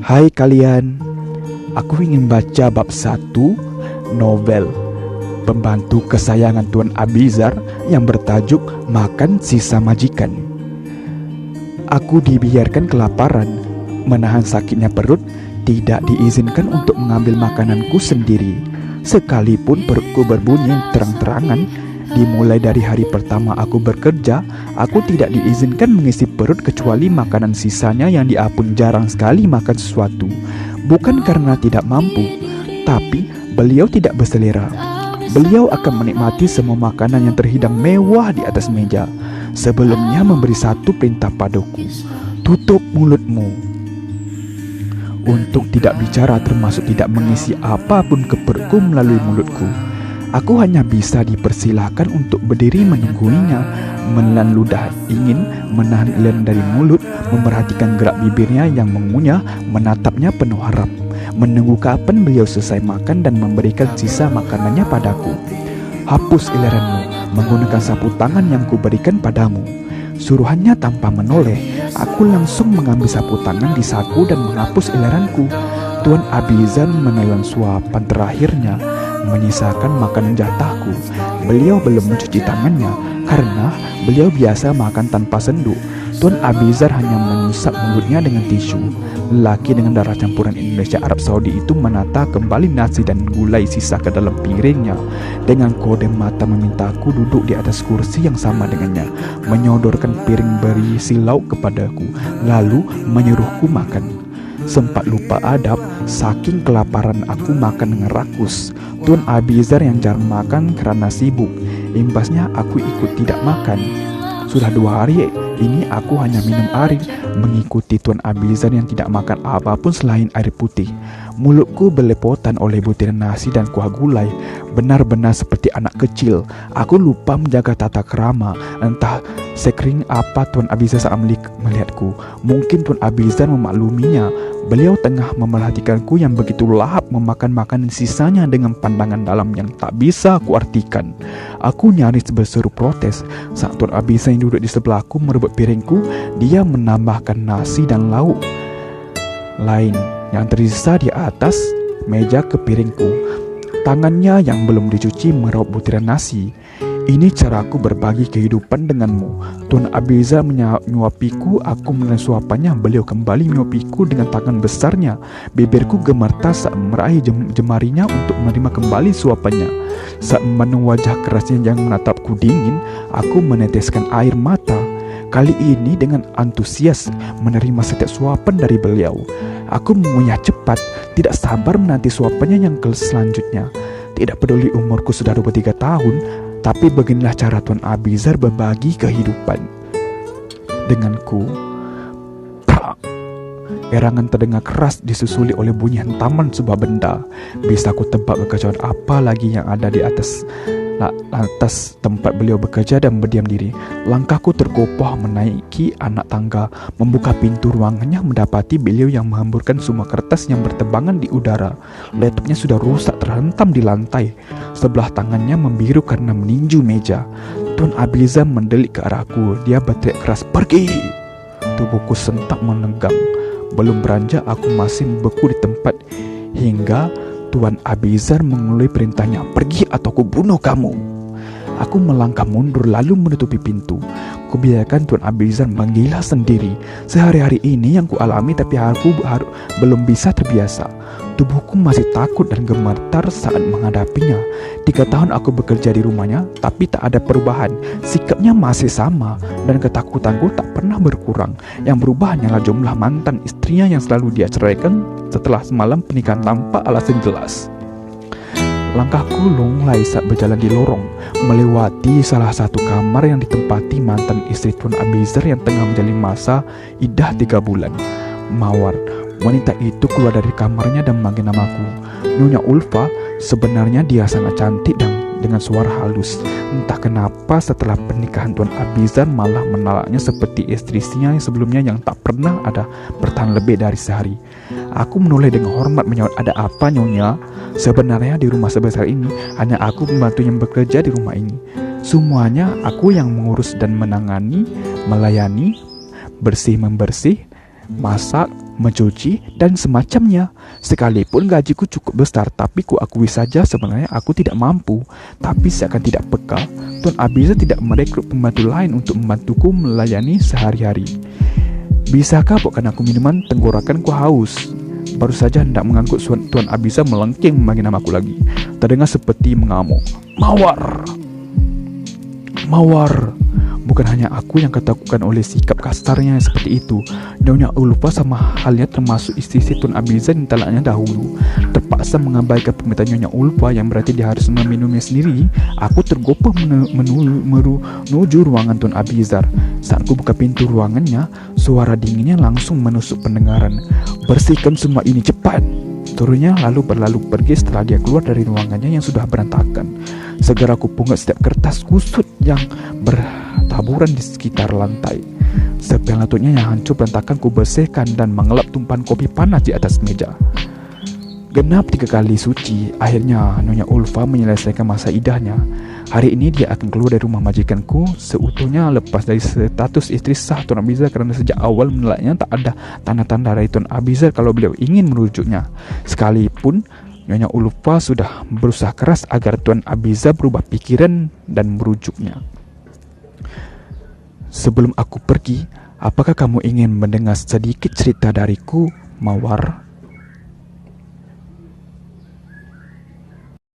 Hai kalian, aku ingin baca bab 1 novel pembantu kesayangan Tuan Abizar yang bertajuk Makan Sisa Majikan. Aku dibiarkan kelaparan, menahan sakitnya perut, tidak diizinkan untuk mengambil makananku sendiri. Sekalipun perutku berbunyi terang-terangan, dimulai dari hari pertama aku bekerja, aku tidak diizinkan mengisi perut kecuali makanan sisanya yang dia pun jarang sekali makan sesuatu. Bukan karena tidak mampu, tapi beliau tidak berselera. Beliau akan menikmati semua makanan yang terhidang mewah di atas meja. Sebelumnya memberi satu perintah padaku, tutup mulutmu. Untuk tidak bicara termasuk tidak mengisi apapun ke perutku melalui mulutku. Aku hanya bisa dipersilahkan untuk berdiri menungguinya, menelan ludah, ingin menahan ileran dari mulut, memperhatikan gerak bibirnya yang mengunyah, menatapnya penuh harap, menunggu kapan beliau selesai makan dan memberikan sisa makanannya padaku. Hapus ileranmu menggunakan sapu tangan yang kuberikan padamu. Suruhannya tanpa menoleh, aku langsung mengambil sapu tangan di saku dan menghapus ileranku. Tuan Abizar menelan suapan terakhirnya, menyisakan makanan jatahku. Beliau belum mencuci tangannya karena beliau biasa makan tanpa senduk. Tuan Abizar hanya mengusap mulutnya dengan tisu. Lelaki dengan darah campuran Indonesia Arab Saudi itu menata kembali nasi dan gulai sisa ke dalam piringnya. Dengan kode mata memintaku duduk di atas kursi yang sama dengannya, menyodorkan piring berisi lauk kepadaku, lalu menyuruhku makan. Sempat lupa adab, saking kelaparan aku makan dengan rakus. Tuan Abizar yang jarang makan karena sibuk, imbasnya aku ikut tidak makan. Sudah 2 hari ini aku hanya minum air, mengikuti Tuan Abizar yang tidak makan apapun selain air putih. Mulutku belepotan oleh butiran nasi dan kuah gulai, benar-benar seperti anak kecil. Aku lupa menjaga tata krama. Entah sekering apa Tuan Abizar saat melihatku. Mungkin Tuan Abizar memakluminya. Beliau tengah memerhatikanku yang begitu lahap memakan makanan sisanya dengan pandangan dalam yang tak bisa kuartikan. Aku nyaris berseru protes saat Tuan Abizar yang duduk di sebelahku merebut piringku. Dia menambahkan nasi dan lauk lain yang tersisa di atas meja ke piringku. Tangannya yang belum dicuci meraup butiran nasi. Ini caraku berbagi kehidupan denganmu. Tuan Abizar menyuapiku, aku menelan suapannya. Beliau kembali menyuapiku dengan tangan besarnya. Bibirku gemetar saat meraih jemarinya untuk menerima kembali suapannya. Saat memandang wajah kerasnya yang menatapku dingin, aku meneteskan air mata. Kali ini dengan antusias menerima setiap suapan dari beliau. Aku mengunyah cepat, tidak sabar menanti suapannya yang selanjutnya. Tidak peduli umurku sudah 23 tahun, tapi beginilah cara Tuan Abizar berbagi kehidupan denganku. Prak! Erangan terdengar keras disusuli oleh bunyi hentaman sebuah benda. Bisa ku tebak kekacauan apa lagi yang ada di atas tempat beliau bekerja dan berdiam diri. Langkahku terkopoh menaiki anak tangga, membuka pintu ruangannya, mendapati beliau yang menghamburkan semua kertas yang bertebangan di udara. Laptopnya sudah rusak terhentam di lantai. Sebelah tangannya membiru karena meninju meja. Tuan Abizar mendelik ke arahku. Dia berteriak keras, "Pergi!" Tubuhku sentak menegang. Belum beranjak aku masih membeku di tempat hingga Tuan Abizar mengulai perintahnya, "Pergi atau ku bunuh kamu." Aku melangkah mundur lalu menutupi pintu. Kubiarkan Tuan Abizar menggila sendiri. Sehari-hari ini yang kualami, tapi aku belum bisa terbiasa. Tubuhku masih takut dan gemetar saat menghadapinya. 3 tahun aku bekerja di rumahnya, tapi tak ada perubahan. Sikapnya masih sama dan ketakutanku tak pernah berkurang. Yang berubah hanyalah jumlah mantan istrinya yang selalu dia ceraikan setelah semalam pernikahan tanpa alasan jelas. Langkahku lunglai saat berjalan di lorong, melewati salah satu kamar yang ditempati mantan istri Tuan Abizar yang tengah menjalani masa iddah 3 bulan. Mawar, wanita itu keluar dari kamarnya dan memanggil namaku. Nyonya Ulfa. Sebenarnya dia sangat cantik dan dengan suara halus. Entah kenapa setelah pernikahan Tuan Abizar malah menolaknya seperti istrinya yang sebelumnya yang tak pernah ada bertahan lebih dari sehari. Aku menoleh dengan hormat menjawab, "Ada apa, Nyonya? Sebenarnya di rumah sebesar ini hanya aku pembantu yang bekerja di rumah ini. Semuanya aku yang mengurus dan menangani, melayani, bersih-membersih, masak, mencuci, dan semacamnya. Sekalipun gajiku cukup besar, tapi ku akui saja sebenarnya aku tidak mampu. Tapi seakan tidak peka, Tuan Abiza tidak merekrut pembantu lain untuk membantuku melayani sehari-hari. Bisakah bukan aku minuman, tenggorokanku haus. Baru saja hendak mengangguk, Tuan Abiza melengking memanggil namaku lagi. Terdengar seperti mengamuk. Mawar! Mawar! Bukan hanya aku yang ketakutan oleh sikap kasarnya seperti itu. Nyonya Ulfa sama halnya termasuk istri Tuan Abiza yang talaknya dahulu. Terpaksa mengabaikan permintaan Nyonya Ulfa yang berarti dia harus meminumnya sendiri. Aku tergopoh menuju ruangan Tuan Abizar. Saat ku buka pintu ruangannya, suara dinginnya langsung menusuk pendengaran. Bersihkan semua ini cepat! Turunnya lalu berlalu pergi setelah dia keluar dari ruangannya yang sudah berantakan. Segera ku pungut setiap kertas kusut yang bertaburan di sekitar lantai. Sepiang latutnya yang hancur berantakan ku bersihkan dan mengelap tumpahan kopi panas di atas meja. Genap 3 kali suci, akhirnya Nyonya Ulfa menyelesaikan masa idahnya. Hari ini dia akan keluar dari rumah majikanku seutuhnya lepas dari status istri sah Tuan Abizar, karena sejak awal menilainya tak ada tanda-tanda dari Tuan Abizar kalau beliau ingin merujuknya. Sekalipun Nyonya Ulfa sudah berusaha keras agar Tuan Abizar berubah pikiran dan merujuknya. Sebelum aku pergi, apakah kamu ingin mendengar sedikit cerita dariku, Mawar?